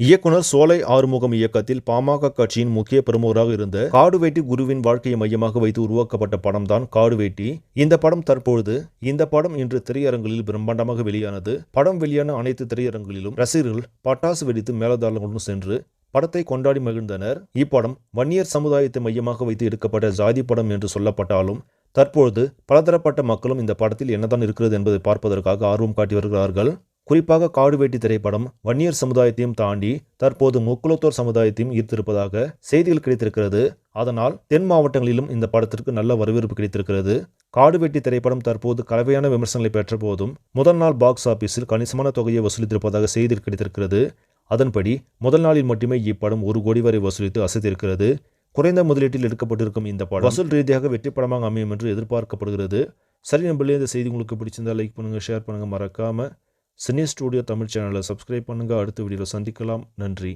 இயக்குனர் சோலை ஆறுமுகம் இயக்கத்தில் பாமக கட்சியின் முக்கிய பிரமுகராக இருந்த காடுவேட்டி குருவின் வாழ்க்கையை மையமாக வைத்து உருவாக்கப்பட்ட படம் தான் காடுவேட்டி. இந்த படம் இன்று திரையரங்குகளில் பிரம்மாண்டமாக வெளியானது. படம் வெளியான அனைத்து திரையரங்குகளிலும் ரசிகர்கள் பட்டாசு வெடித்து மேலதாளங்களுடன் சென்று படத்தை கொண்டாடி மகிழ்ந்தனர். இப்படம் வன்னியர் சமுதாயத்தை மையமாக வைத்து எடுக்கப்பட்ட ஜாதி படம் என்று சொல்லப்பட்டாலும் தற்பொழுது பலதரப்பட்ட மக்களும் இந்த படத்தில் என்னதான் இருக்கிறது என்பதை பார்ப்பதற்காக ஆர்வம் காட்டி வருகிறார்கள். குறிப்பாக காடுவேட்டி திரைப்படம் வன்னியர் சமுதாயத்தையும் தாண்டி தற்போது முக்குலத்தோர் சமுதாயத்தையும் ஈர்த்திருப்பதாக செய்திகள் கிடைத்திருக்கிறது. அதனால் தென் மாவட்டங்களிலும் இந்த படத்திற்கு நல்ல வரவேற்பு கிடைத்திருக்கிறது. காடுவேட்டி திரைப்படம் தற்போது கலவையான விமர்சனங்களை பெற்ற போதும் முதல் நாள் பாக்ஸ் ஆபீஸில் கணிசமான தொகையை வசூலித்திருப்பதாக செய்திகள் கிடைத்திருக்கிறது. அதன்படி முதல் நாளில் மட்டுமே இப்படம் 1 கோடி வரை வசூலித்து அசைத்திருக்கிறது. குறைந்த முதலீட்டில் எடுக்கப்பட்டிருக்கும் இந்த படம் வசூல் ரீதியாக வெற்றி படமாக அமையும் என்று எதிர்பார்க்கப்படுகிறது. சரி நம்பளே இந்த செய்தி உங்களுக்கு பிடிச்சிருந்தா லைக் பண்ணுங்க, ஷேர் பண்ணுங்க, மறக்காம சினி ஸ்டுடியோ தமிழ் சேனலை சப்ஸ்கிரைப் பண்ணுங்க. அடுத்த வீடியோவில் சந்திக்கலாம். நன்றி.